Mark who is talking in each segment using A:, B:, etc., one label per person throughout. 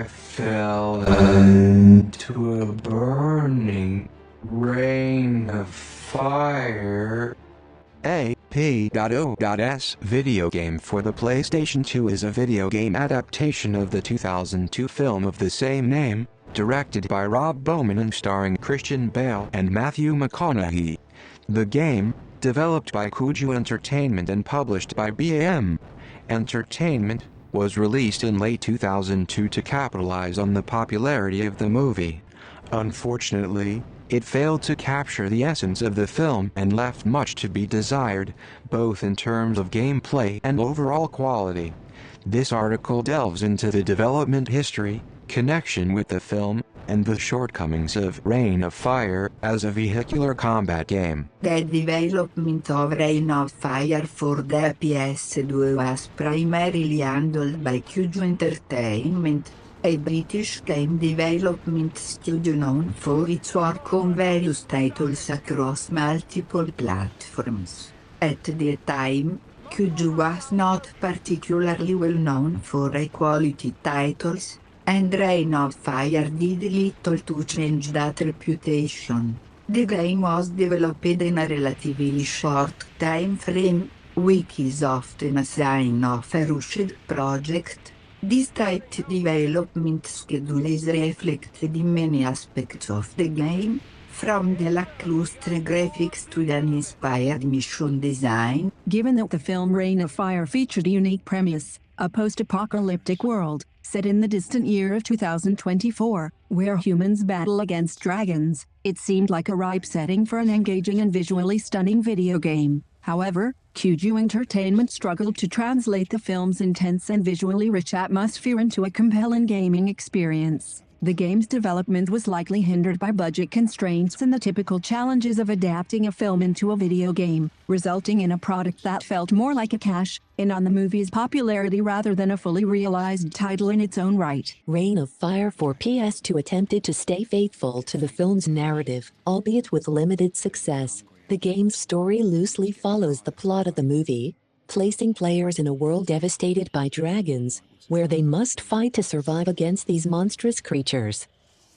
A: I fell into a burning rain of fire.
B: A P.O.S video game for the PlayStation 2 is a video game adaptation of the 2002 film of the same name, directed by Rob Bowman and starring Christian Bale and Matthew McConaughey. The game, developed by Kuju Entertainment and published by BAM Entertainment, was released in late 2002 to capitalize on the popularity of the movie. Unfortunately, it failed to capture the essence of the film and left much to be desired, both in terms of gameplay and overall quality. This article delves into the development history, connection with the film, and the shortcomings of Reign of Fire as a vehicular combat game.
C: The development of Reign of Fire for the PS2 was primarily handled by Kuju Entertainment, a British game development studio known for its work on various titles across multiple platforms. At the time, Kuju was not particularly well known for high-quality titles, and Reign of Fire did little to change that reputation. The game was developed in a relatively short time frame, which is often a sign of a rushed project. This tight development schedule is reflected in many aspects of the game, from the lackluster graphics to the uninspired mission design.
D: Given that the film Reign of Fire featured a unique premise, a post-apocalyptic world, set in the distant year of 2024, where humans battle against dragons, it seemed like a ripe setting for an engaging and visually stunning video game. However, Kuju Entertainment struggled to translate the film's intense and visually rich atmosphere into a compelling gaming experience. The game's development was likely hindered by budget constraints and the typical challenges of adapting a film into a video game, resulting in a product that felt more like a cash-in on the movie's popularity rather than a fully realized title in its own right.
E: Reign of Fire for PS2 attempted to stay faithful to the film's narrative, albeit with limited success. The game's story loosely follows the plot of the movie, placing players in a world devastated by dragons, where they must fight to survive against these monstrous creatures.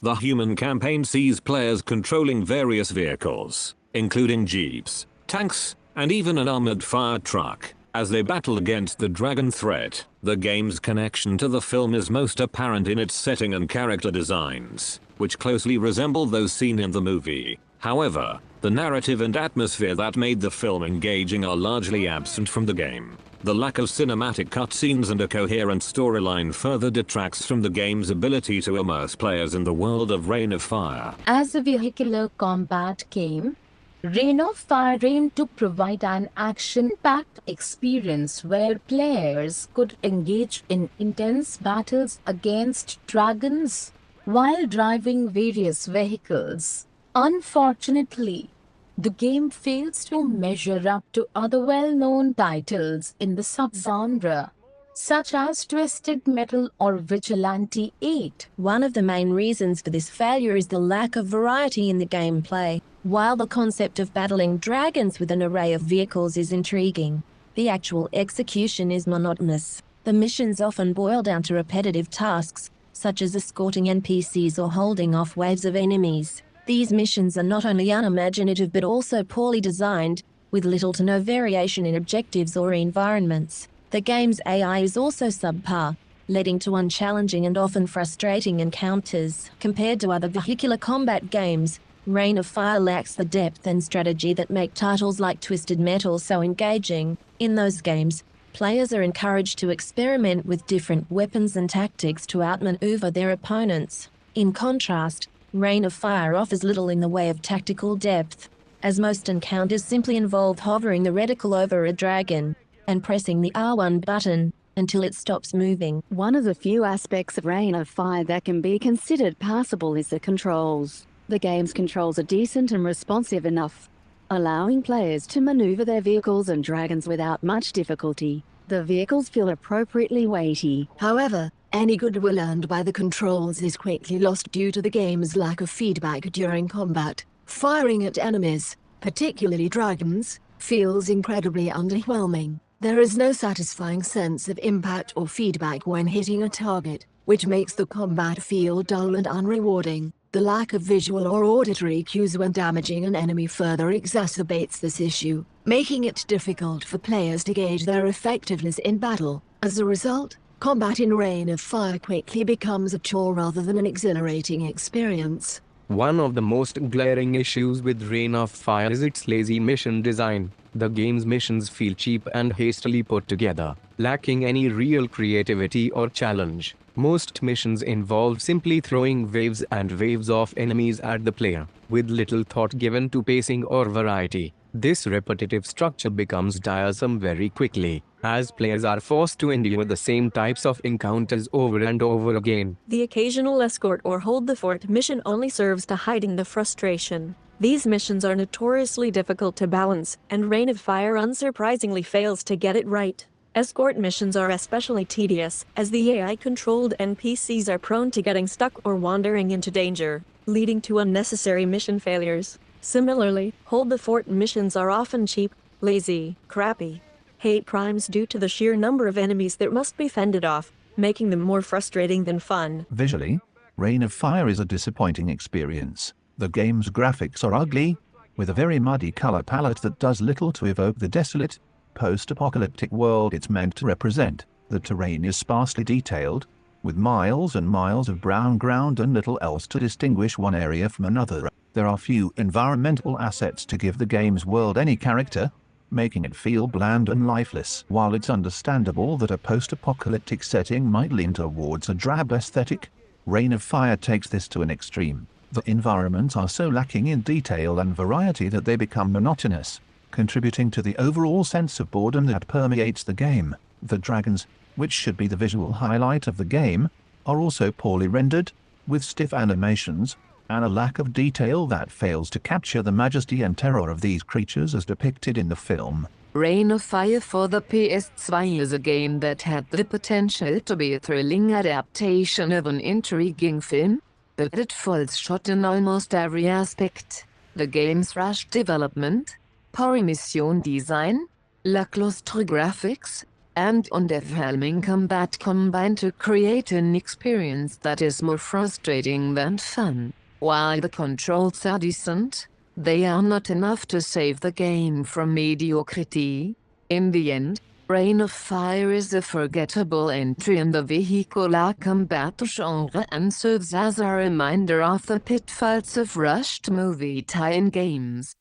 F: The human campaign sees players controlling various vehicles, including jeeps, tanks, and even an armored fire truck, as they battle against the dragon threat. The game's connection to the film is most apparent in its setting and character designs, which closely resemble those seen in the movie. However, the narrative and atmosphere that made the film engaging are largely absent from the game. The lack of cinematic cutscenes and a coherent storyline further detracts from the game's ability to immerse players in the world of Reign of Fire.
G: As a vehicular combat game, Reign of Fire aimed to provide an action-packed experience where players could engage in intense battles against dragons while driving various vehicles. Unfortunately, the game fails to measure up to other well-known titles in the subgenre, such as Twisted Metal or Vigilante 8.
H: One of the main reasons for this failure is the lack of variety in the gameplay. While the concept of battling dragons with an array of vehicles is intriguing, the actual execution is monotonous. The missions often boil down to repetitive tasks, such as escorting NPCs or holding off waves of enemies. These missions are not only unimaginative but also poorly designed, with little to no variation in objectives or environments. The game's AI is also subpar, leading to unchallenging and often frustrating encounters. Compared to other vehicular combat games, Reign of Fire lacks the depth and strategy that make titles like Twisted Metal so engaging. In those games, players are encouraged to experiment with different weapons and tactics to outmaneuver their opponents. In contrast, Reign of Fire offers little in the way of tactical depth, as most encounters simply involve hovering the reticle over a dragon and pressing the R1 button until it stops moving.
I: One of the few aspects of Reign of Fire that can be considered passable is the controls. The game's controls are decent and responsive enough, allowing players to maneuver their vehicles and dragons without much difficulty. The vehicles feel appropriately weighty.
J: However, any goodwill earned by the controls is quickly lost due to the game's lack of feedback during combat. Firing at enemies, particularly dragons, feels incredibly underwhelming. There is no satisfying sense of impact or feedback when hitting a target. which makes the combat feel dull and unrewarding. The lack of visual or auditory cues when damaging an enemy further exacerbates this issue, making it difficult for players to gauge their effectiveness in battle. As a result, combat in Reign of Fire quickly becomes a chore rather than an exhilarating experience.
K: One of the most glaring issues with Reign of Fire is its lazy mission design. The game's missions feel cheap and hastily put together, lacking any real creativity or challenge. Most missions involve simply throwing waves and waves of enemies at the player, with little thought given to pacing or variety. This repetitive structure becomes tiresome very quickly, as players are forced to endure the same types of encounters over and over again.
L: The occasional escort or hold the fort mission only serves to hiding the frustration. These missions are notoriously difficult to balance, and Reign of Fire unsurprisingly fails to get it right. Escort missions are especially tedious, as the AI-controlled NPCs are prone to getting stuck or wandering into danger, leading to unnecessary mission failures. Similarly, hold the fort missions are often cheap, lazy, crappy hate crimes due to the sheer number of enemies that must be fended off, making them more frustrating than fun.
M: Visually, Reign of Fire is a disappointing experience. The game's graphics are ugly, with a very muddy color palette that does little to evoke the desolate, post-apocalyptic world it's meant to represent. The terrain is sparsely detailed, with miles and miles of brown ground and little else to distinguish one area from another. There are few environmental assets to give the game's world any character, making it feel bland and lifeless. While it's understandable that a post-apocalyptic setting might lean towards a drab aesthetic, Reign of Fire takes this to an extreme. The environments are so lacking in detail and variety that they become monotonous, contributing to the overall sense of boredom that permeates the game. The dragons, which should be the visual highlight of the game, are also poorly rendered, with stiff animations, and a lack of detail that fails to capture the majesty and terror of these creatures as depicted in the film.
N: Reign of Fire for the PS2 is a game that had the potential to be a thrilling adaptation of an intriguing film, but it falls short in almost every aspect. The game's rushed development, poor mission design, lackluster graphics, and underwhelming combat combine to create an experience that is more frustrating than fun. While the controls are decent, they are not enough to save the game from mediocrity. In the end, Reign of Fire is a forgettable entry in the vehicular combat genre and serves as a reminder of the pitfalls of rushed movie tie-in games.